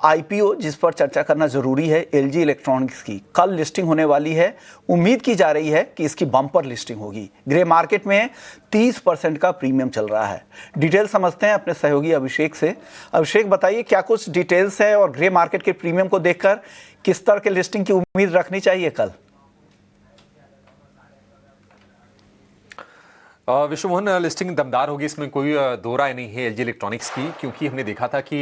IPO जिस पर चर्चा करना जरूरी है, एलजी इलेक्ट्रॉनिक्स की कल लिस्टिंग होने वाली है। उम्मीद की जा रही है कि इसकी बम्पर लिस्टिंग होगी। ग्रे मार्केट में 30% का प्रीमियम चल रहा है। डिटेल समझते हैं अपने सहयोगी अभिषेक से। अभिषेक, बताइए क्या कुछ डिटेल्स है और ग्रे मार्केट के प्रीमियम को देखकर किस तरह के लिस्टिंग की उम्मीद रखनी चाहिए कल? विश्वमोहन, लिस्टिंग दमदार होगी, इसमें कोई दो राय नहीं है एलजी इलेक्ट्रॉनिक्स की, क्योंकि हमने देखा था कि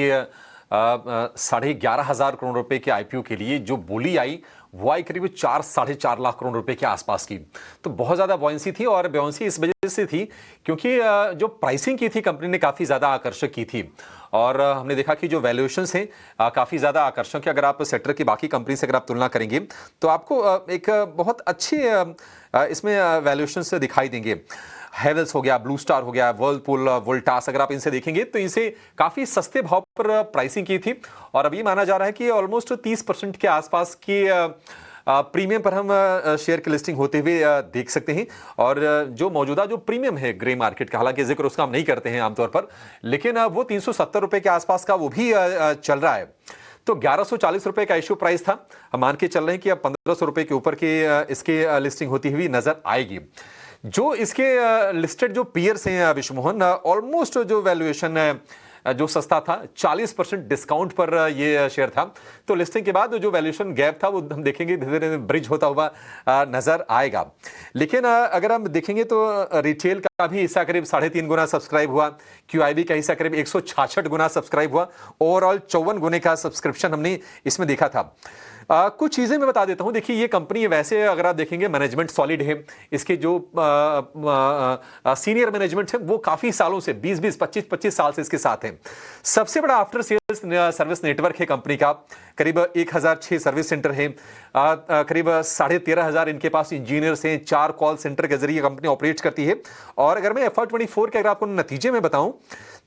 11,500 करोड़ रुपए के आईपीओ के लिए जो बोली आई वो आई करीब 4-4.5 लाख करोड़ रुपए के आसपास की। तो बहुत ज्यादा बॉयंसी थी, और बॉयंसी इस वजह से थी क्योंकि जो प्राइसिंग की थी कंपनी ने काफी ज्यादा आकर्षक की थी, और हमने देखा कि जो वैल्यूएशंस हैं काफी ज्यादा आकर्षक है। अगर आप सेक्टर की बाकी कंपनी से अगर आप तुलना करेंगे तो आपको एक बहुत अच्छी इसमें वैल्यूएशंस दिखाई देंगे। हेवेल्स हो गया, ब्लू स्टार हो गया, वर्लपूल, वोल्टास, अगर आप इनसे देखेंगे तो इनसे काफी सस्ते भाव पर प्राइसिंग की थी, और अभी माना जा रहा है कि ऑलमोस्ट 30% के आसपास की प्रीमियम पर हम शेयर की लिस्टिंग होते हुए देख सकते हैं। और जो मौजूदा जो प्रीमियम है ग्रे मार्केट का, हालांकि जिक्र उसका हम नहीं करते हैं आमतौर पर, लेकिन वो 370 रुपए के आसपास का वो भी चल रहा है। तो 1140 रुपए का इश्यू प्राइस था। हम मान के चल रहे हैं कि अब 1500 रुपए के ऊपर के इसके लिस्टिंग होती हुई नजर आएगी। जो इसके लिस्टेड जो पीयर्स हैं विश्वमोहन, ऑलमोस्ट जो वैल्यूएशन जो सस्ता था, 40% डिस्काउंट पर ये शेयर था। तो लिस्टिंग के बाद जो वैल्यूएशन गैप था वो हम देखेंगे धीरे धीरे ब्रिज होता हुआ नजर आएगा। लेकिन अगर हम देखेंगे तो रिटेल का भी हिस्सा करीब 3.5 गुना सब्सक्राइब हुआ, क्यूआईबी का हिस्सा करीब 166 गुना सब्सक्राइब हुआ, ओवरऑल 54 गुने का सब्सक्रिप्शन हमने इसमें देखा था। कुछ चीजें मैं बता देता हूं। देखिए, ये कंपनी वैसे अगर आप देखेंगे मैनेजमेंट सॉलिड है, इसके जो सीनियर मैनेजमेंट है वो काफी सालों से 20-20, 25-25 साल से इसके साथ है। सबसे बड़ा आफ्टर सेल्स सर्विस नेटवर्क है कंपनी का, करीब 1006 सर्विस सेंटर है, करीब 13,500 इनके पास इंजीनियर्स हैं, 4 कॉल सेंटर के जरिए कंपनी ऑपरेट करती है। और अगर मैं FY24 के अगर आपको नतीजे में बताऊं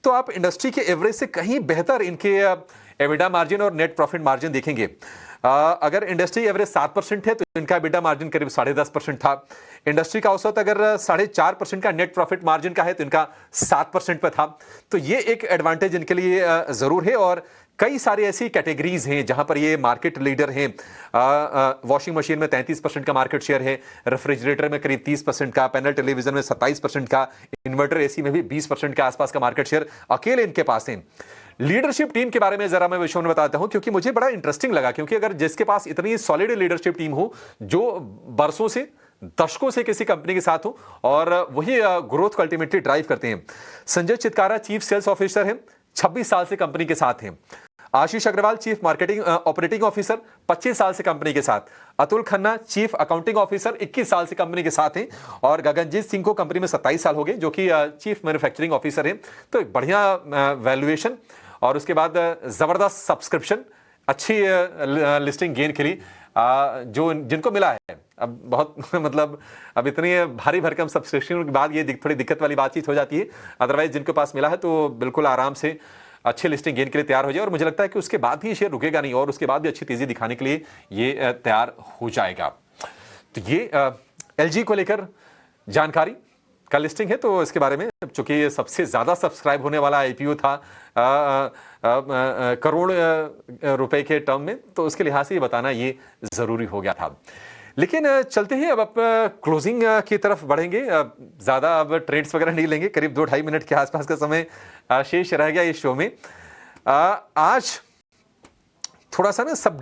तो आप इंडस्ट्री के एवरेज से कहीं बेहतर इनके एबिडा मार्जिन और नेट प्रॉफिट मार्जिन देखेंगे। अगर इंडस्ट्री एवरेज 7% है तो इनका एबिडा मार्जिन करीब 10.5% था। इंडस्ट्री का औसत अगर 4.5% का नेट प्रॉफिट मार्जिन का है तो इनका 7% पे था। तो ये एक एडवांटेज इनके लिए जरूर है। और कई सारी ऐसी कैटेगरीज हैं जहां पर ये मार्केट लीडर हैं। वॉशिंग मशीन में 33% का मार्केट शेयर है, रेफ्रिजरेटर में करीब 30% का, पैनल टेलीविजन में 27% का, इन्वर्टर एसी में भी 20% के आसपास का मार्केट शेयर अकेले इनके पास है। लीडरशिप टीम के बारे में जरा मैं विश्व में बताता हूं, क्योंकि मुझे बड़ा इंटरेस्टिंग लगा। क्योंकि अगर जिसके पास इतनी सॉलिड लीडरशिप टीम हो, जो बरसों से, दशकों से किसी कंपनी के साथ हो और वही ग्रोथ को अल्टीमेटली ड्राइव करते हैं। Sanjay Chitkara chief sales officer हैं, 26 साल से कंपनी के साथ हैं। Ashish Agarwal chief marketing operating officer, 25 साल से कंपनी के साथ। Atul Khanna chief accounting officer, 21 साल से कंपनी के साथ हैं। और गगनजीत सिंह को कंपनी में 27 साल हो गए, जो कि चीफ मैन्युफैक्चरिंग ऑफिसर हैं। तो एक बढ़िया वैल्यूएशन और उसके बाद जबरदस्त सब्सक्रिप्शन, अच्छी लिस्टिंग गेन के लिए जो जिनको मिला है। अब बहुत मतलब अब इतनी भारी भरकम सब्सक्रिप्शन के बाद ये थोड़ी दिक्कत वाली बातचीत हो जाती है। अदरवाइज जिनको पास मिला है तो बिल्कुल आराम से अच्छी लिस्टिंग गेन के लिए तैयार हो जाए। और मुझे लगता है कि उसके बाद भी शेयर रुकेगा नहीं और उसके बाद भी अच्छी तेजी दिखाने के लिए ये तैयार हो जाएगा। तो ये एलजी को लेकर जानकारी का लिस्टिंग है। तो इसके बारे में, चूंकि ये सबसे ज्यादा सब्सक्राइब होने वाला आईपीओ था करोड़ रुपए के टर्म में, तो उसके लिहाज से ये बताना ये जरूरी हो गया था। लेकिन चलते हैं, अब क्लोजिंग की तरफ बढ़ेंगे। ज्यादा अब ट्रेड्स वगैरह नहीं लेंगे, करीब 2-2.5 मिनट के आसपास का समय शेष रह गया इस शो में। आज थोड़ा सा ना सब